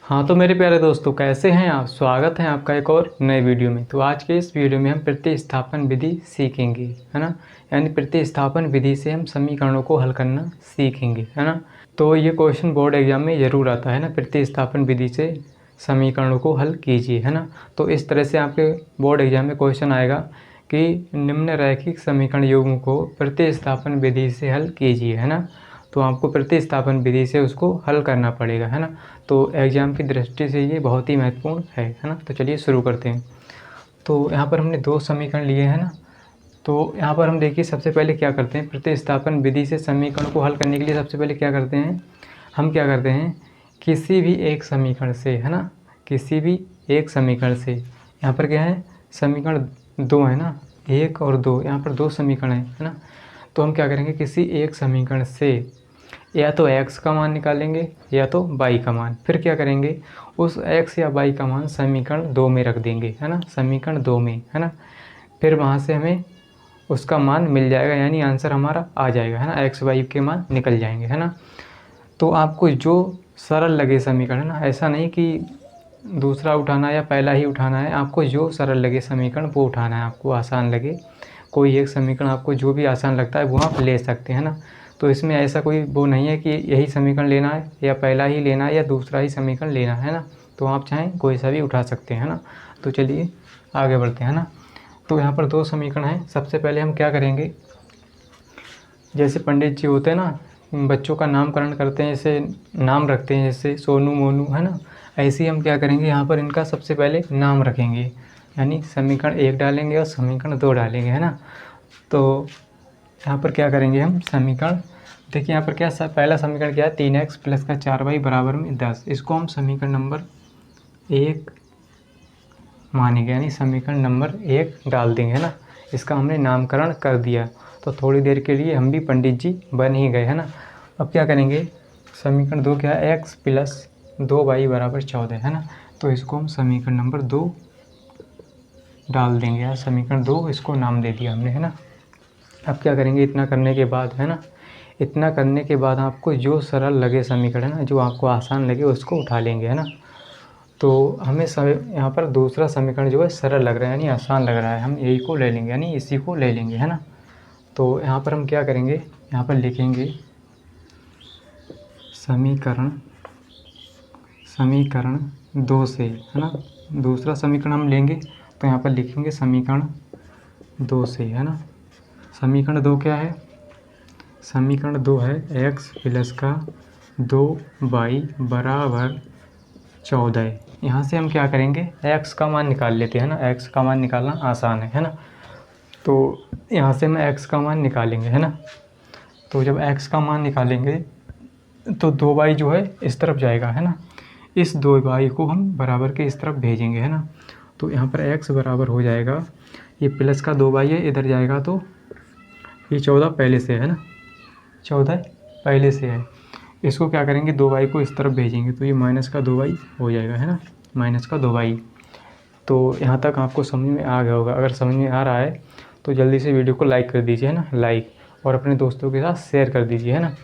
हाँ तो मेरे प्यारे दोस्तों, कैसे हैं आप। स्वागत है आपका एक और नए वीडियो में। तो आज के इस वीडियो में हम प्रतिस्थापन विधि सीखेंगे, है ना। यानी प्रतिस्थापन विधि से हम समीकरणों को हल करना सीखेंगे, है ना। तो ये क्वेश्चन बोर्ड एग्जाम में ज़रूर आता है ना, प्रतिस्थापन विधि से समीकरणों को हल कीजिए, है ना। तो इस तरह से आपके बोर्ड एग्जाम में क्वेश्चन आएगा कि निम्न रैखिक समीकरण युग्म को प्रतिस्थापन विधि से हल कीजिए, है ना। तो आपको प्रतिस्थापन विधि से उसको हल करना पड़ेगा, है ना। तो एग्ज़ाम की दृष्टि से ये बहुत ही महत्वपूर्ण है ना। तो चलिए शुरू करते हैं। तो यहाँ पर हमने दो समीकरण लिए हैं ना। तो यहाँ पर हम देखिए सबसे पहले क्या करते हैं, प्रतिस्थापन विधि से समीकरण को हल करने के लिए सबसे पहले क्या करते हैं, हम क्या करते हैं, किसी भी एक समीकरण से, है ना, किसी भी एक समीकरण से, यहाँ पर क्या है, समीकरण दो है ना, एक और दो, यहाँ पर दो समीकरण है ना। तो हम क्या करेंगे, किसी एक समीकरण से या तो x का मान निकालेंगे या तो y का मान। फिर क्या करेंगे, उस x या y का मान समीकरण दो में रख देंगे, है ना, समीकरण दो में, है ना। फिर वहाँ से हमें उसका मान मिल जाएगा, यानी आंसर हमारा आ जाएगा, है ना, x y के मान निकल जाएंगे, है ना। तो आपको जो सरल लगे समीकरण, है ना, ऐसा नहीं कि दूसरा उठाना या पहला ही उठाना है, आपको जो सरल लगे समीकरण वो उठाना है, आपको आसान लगे कोई एक समीकरण, आपको जो भी आसान लगता है वो आप ले सकते हैं ना। तो इसमें ऐसा कोई वो नहीं है कि यही समीकरण लेना है या पहला ही लेना है या दूसरा ही समीकरण लेना है ना। तो आप चाहें कोई सा भी उठा सकते हैं ना। तो चलिए आगे बढ़ते हैं ना। तो यहाँ पर दो समीकरण हैं। सबसे पहले हम क्या करेंगे, जैसे पंडित जी होते हैं ना, बच्चों का नामकरण करते हैं, जैसे नाम रखते हैं, जैसे सोनू मोनू, है ना। ऐसे ही हम क्या करेंगे, यहाँ पर इनका सबसे पहले नाम रखेंगे, यानी समीकरण एक डालेंगे और समीकरण दो डालेंगे, है ना। तो यहाँ पर क्या करेंगे हम, समीकरण देखिए यहाँ पर क्या पहला समीकरण क्या है, 3x प्लस का 4y बराबर में 10। इसको हम समीकरण नंबर एक मानेंगे, यानी समीकरण नंबर एक डाल देंगे, है ना। इसका हमने नामकरण कर दिया। तो थोड़ी देर के लिए हम भी पंडित जी बन ही गए, है ना। अब क्या करेंगे, समीकरण दो क्या है, x प्लस 2y बराबर 14, है ना। तो इसको हम समीकरण नंबर दो डाल देंगे, यार समीकरण दो इसको नाम दे दिया हमने, है ना। अब क्या करेंगे, इतना करने के बाद, है ना, इतना करने के बाद आपको जो सरल लगे समीकरण, है ना, जो आपको आसान लगे उसको उठा लेंगे, है ना। तो हमें यहाँ पर दूसरा समीकरण जो है सरल लग रहा है, यानी आसान लग रहा है, हम यही को ले लेंगे, यानी इसी को ले लेंगे, है ना। तो यहाँ पर हम क्या करेंगे, यहाँ पर लिखेंगे समीकरण दो से, है ना। दूसरा समीकरण हम लेंगे तो यहाँ पर लिखेंगे समीकरण दो से, है ना। समीकरण दो क्या है, समीकरण दो है x प्लस का 2y बराबर 14। यहाँ से हम क्या करेंगे, x का मान निकाल लेते हैं ना, x का मान निकालना आसान है ना। तो यहाँ से हम x का मान निकालेंगे, है ना। तो जब x का मान निकालेंगे तो 2y जो है इस तरफ जाएगा, है ना। इस 2y को हम बराबर के इस तरफ भेजेंगे, है ना। तो यहाँ पर x बराबर हो जाएगा, ये प्लस का 2y है, इधर जाएगा तो ये 14 पहले से है ना, 14 पहले से है। इसको क्या करेंगे, 2y को इस तरफ भेजेंगे तो ये माइनस का 2y हो जाएगा, है ना, माइनस का 2y। तो यहाँ तक आपको समझ में आ गया होगा। अगर समझ में आ रहा है तो जल्दी से वीडियो को लाइक कर दीजिए, है ना, लाइक, और अपने दोस्तों के साथ शेयर कर दीजिए, है ना,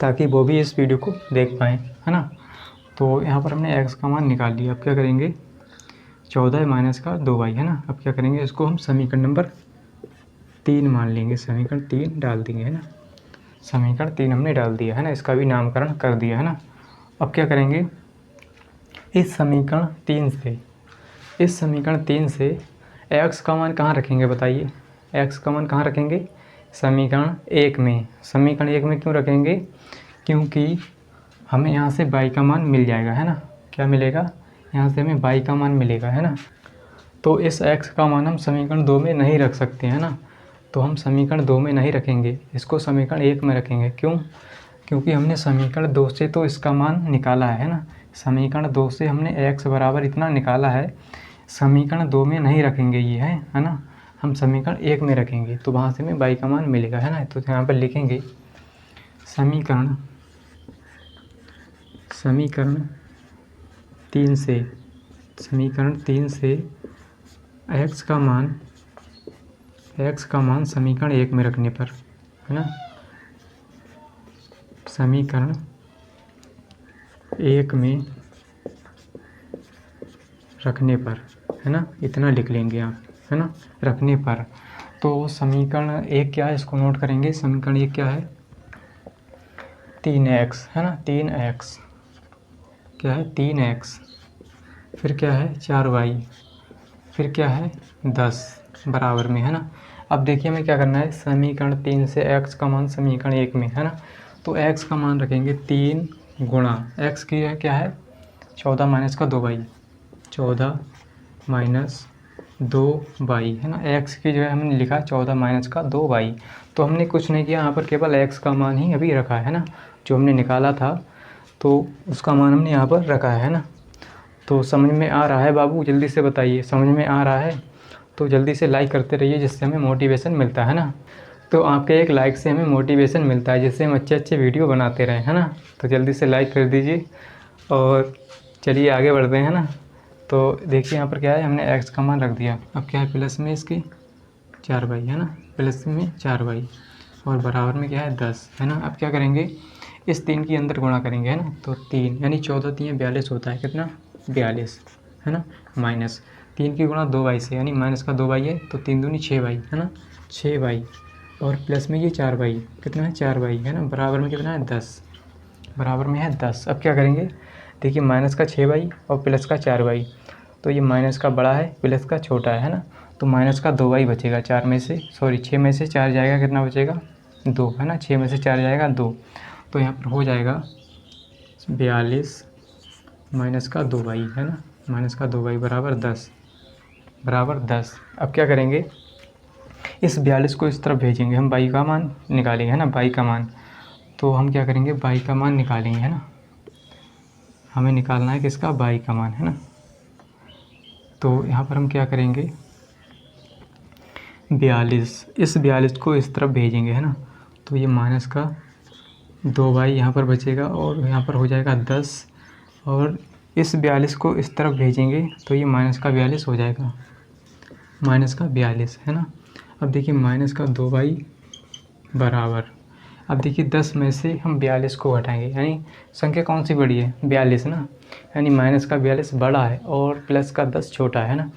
ताकि वो भी इस वीडियो को देख पाएँ, है ना। तो यहाँ पर हमने x का मान निकाल लिया। अब क्या करेंगे, 14 माइनस का 2y, है ना। अब क्या करेंगे, इसको हम समीकरण नंबर 3 मान लेंगे, समीकरण 3 डाल देंगे, है ना। समीकरण 3 हमने डाल दिया, है ना, इसका भी नामकरण कर दिया, है ना। अब क्या करेंगे, इस समीकरण 3 से x का मान कहाँ रखेंगे बताइए, x का मान कहाँ रखेंगे, समीकरण एक में। समीकरण एक में क्यों रखेंगे, क्योंकि हमें यहाँ से y का मान मिल जाएगा, है ना। क्या मिलेगा, यहाँ से हमें y का मान मिलेगा, है ना। तो इस x का मान हम समीकरण दो में नहीं रख सकते, है ना। तो हम समीकरण दो में नहीं रखेंगे, इसको समीकरण एक में रखेंगे। क्यों, क्योंकि हमने समीकरण दो से तो इसका मान निकाला है ना। समीकरण दो से हमने x बराबर इतना निकाला है, समीकरण दो में नहीं रखेंगे ये, है ना। हम समीकरण एक में रखेंगे तो वहाँ से हमें y का मान मिलेगा, है ना। तो यहाँ पर लिखेंगे समीकरण तीन से x का मान समीकरण एक में रखने पर, है ना, समीकरण एक में रखने पर, है ना, इतना लिख लेंगे आप, है ना, रखने पर। तो समीकरण एक क्या है, इसको नोट करेंगे। समीकरण एक क्या है, 3x, है ना, 3x क्या है, 3x, फिर क्या है 4y, फिर क्या है 10 बराबर में, है ना। अब देखिए हमें क्या करना है, समीकरण 3 से x का मान समीकरण 1 में, है ना। तो x का मान रखेंगे 3 गुणा x की है क्या है 14 माइनस का 2y, 14 माइनस 2y, है ना। x की जो है हमने लिखा 14 माइनस का 2y। तो हमने कुछ नहीं किया, यहाँ पर केवल x का मान ही अभी रखा है ना, जो हमने निकाला था तो उसका मान हमने यहाँ पर रखा है ना। तो समझ में आ रहा है बाबू, जल्दी से बताइए, समझ में आ रहा है तो जल्दी से लाइक करते रहिए, जिससे हमें मोटिवेशन मिलता है ना। तो आपके एक लाइक से हमें मोटिवेशन मिलता है, जिससे हम अच्छे अच्छे वीडियो बनाते रहें, है ना। तो जल्दी से लाइक कर दीजिए और चलिए आगे बढ़ते हैं ना। तो देखिए यहाँ पर क्या है, हमने x का मान रख दिया। अब क्या है, प्लस में इसके 4y, है ना, प्लस में 4y और बराबर में क्या है 10, है ना। अब क्या करेंगे, इस 3 के अंदर गुणा करेंगे, है ना। तो 3 यानी 14 3 42 होता है, कितना 42, है ना, माइनस 3 की गुणा 2y से, यानी माइनस का 2y है, तो 3 दूनी 6y, है ना, 6y और प्लस में ये 4y, कितना है 4y, है ना, बराबर में कितना है 10, बराबर में है 10। अब क्या करेंगे, देखिए माइनस का 6y और प्लस का 4y, तो ये माइनस का बड़ा है, प्लस का छोटा है ना। तो माइनस का 2y बचेगा, 4 में से 6 में से 4 जाएगा, कितना बचेगा 2, है ना, 6 में से 4 जाएगा 2। तो यहाँ पर हो जाएगा 42 माइनस का 2y, है ना, माइनस का 2y बराबर 10, बराबर 10। अब क्या करेंगे, इस 42 को इस तरफ भेजेंगे, हम y का मान निकालेंगे, है ना, y का मान। तो हम क्या करेंगे, y का मान निकालेंगे, है ना, हमें निकालना है किसका, y का मान, है ना। तो यहाँ पर हम क्या करेंगे, 42, इस 42 को इस तरफ भेजेंगे, है ना। तो ये माइनस का 2y यहाँ पर बचेगा और यहाँ पर हो जाएगा 10, और इस 42 को इस तरफ भेजेंगे तो ये माइनस का 42 हो जाएगा, माइनस का 42, है ना। अब देखिए माइनस का 2y बराबर, अब देखिए 10 में से हम 42 को घटाएंगे, यानी संख्या कौन सी बड़ी है, 42 ना, यानी माइनस का 42 बड़ा है और प्लस का 10 छोटा है ना।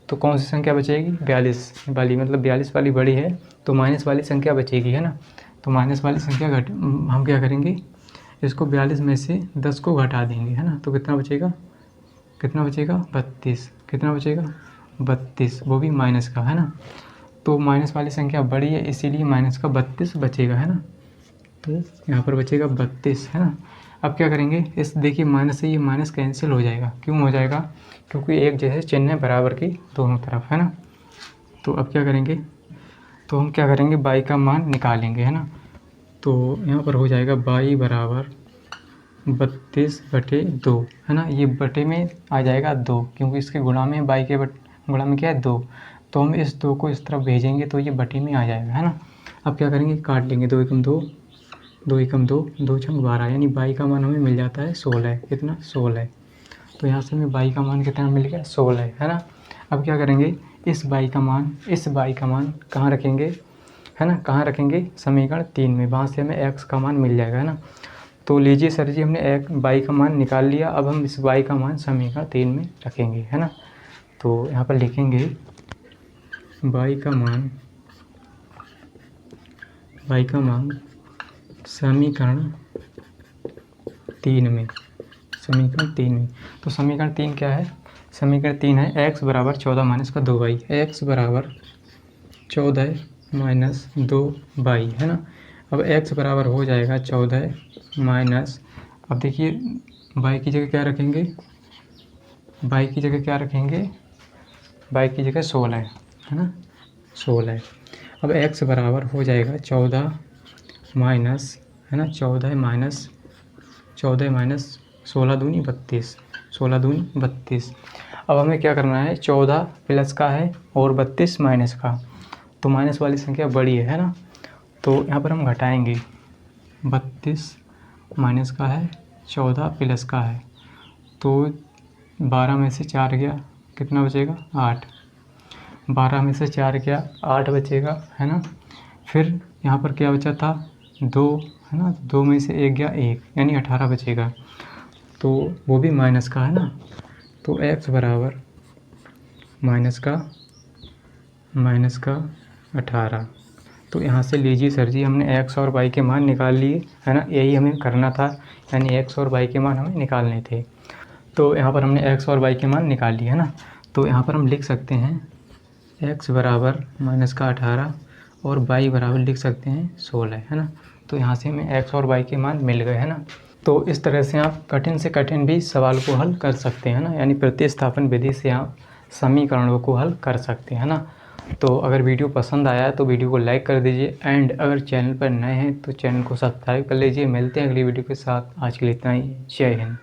तो कौन सी संख्या बचेगी, 42 वाली, मतलब 42 वाली बड़ी है तो माइनस वाली संख्या बचेगी, है ना। तो माइनस वाली संख्या हम क्या करेंगे, इसको 42 में से 10 को घटा देंगे, है ना। तो कितना बचेगा, कितना बचेगा 32, कितना बचेगा 32, वो भी माइनस का, है ना। तो माइनस वाली संख्या बड़ी है इसीलिए माइनस का 32 बचेगा, है ना। तो यहाँ पर बचेगा 32, है ना। अब क्या करेंगे, इस देखिए माइनस से ये माइनस कैंसिल हो जाएगा, क्यों हो जाएगा, क्योंकि एक जैसे चिन्ह है बराबर की दोनों तरफ, है ना। तो अब क्या करेंगे, तो हम क्या करेंगे, y का मान निकालेंगे, है ना। तो यहाँ पर हो जाएगा y बराबर 32/2, है ना। ये बटे में आ जाएगा 2, क्योंकि इसके गुणा में y के गुणा में क्या है 2, तो हम इस 2 को इस तरफ भेजेंगे तो ये बटे में आ जाएगा, है ना। अब क्या करेंगे, काट लेंगे, 2 एकम 2, 2 एकम 2, 2 छंग 12, यानी y का मान हमें मिल जाता है 16, कितना 16। तो यहाँ से हमें y का मान कितना मिल गया 16, है ना। अब क्या करेंगे, इस y का मान कहाँ रखेंगे, है ना, कहाँ रखेंगे, समीकरण 3 में, वहाँ से हमें x का मान मिल जाएगा, है ना। तो लीजिए सर जी, हमने y का मान निकाल लिया, अब हम इस y का मान समीकरण 3 में रखेंगे, है ना। तो यहाँ पर लिखेंगे y का मान समीकरण 3 में, समीकरण 3 में। तो समीकरण 3 क्या है, समीकरण 3 है x बराबर 14 माइनस का 2y, x बराबर 14 माइनस 2y, है ना। अब x बराबर हो जाएगा 14 माइनस, अब देखिए y की जगह क्या रखेंगे, y की जगह क्या रखेंगे, y की जगह 16, है ना, 16। अब x बराबर हो जाएगा 14 माइनस, है ना, 14 माइनस 16 दूनी 32, 16 दूनी 32। अब हमें क्या करना है, 14 प्लस का है और 32 माइनस का, तो माइनस वाली संख्या बड़ी है ना। तो यहाँ पर हम घटाएंगे, 32 माइनस का है, 14 प्लस का है, तो 12 में से 4 गया, कितना बचेगा 8, 12 में से 4 गया 8 बचेगा, है ना। फिर यहाँ पर क्या बचा था 2, है ना, 2 में से 1 गया 1, यानी 18 बचेगा, तो वो भी माइनस का, है ना। तो x बराबर माइनस का 18। तो यहाँ से लीजिए सर जी, हमने x और y के मान निकाल लिए, है ना। यही हमें करना था, यानी x और y के मान हमें निकालने थे। तो यहाँ पर हमने x और y के मान निकाल लिए, है ना। तो यहाँ पर हम लिख सकते हैं x बराबर माइनस का 18 और y बराबर लिख सकते हैं 16, है ना। तो यहाँ से हमें x और y के मान मिल गए, है ना। तो इस तरह से आप कठिन से कठिन भी सवाल को हल कर सकते हैं ना, यानी प्रतिस्थापन विधि से आप समीकरणों को हल कर सकते हैं ना। तो अगर वीडियो पसंद आया तो वीडियो को लाइक कर दीजिए, एंड अगर चैनल पर नए हैं तो चैनल को सब्सक्राइब कर लीजिए। मिलते हैं अगली वीडियो के साथ। आज के लिए इतना ही। जय हिंद।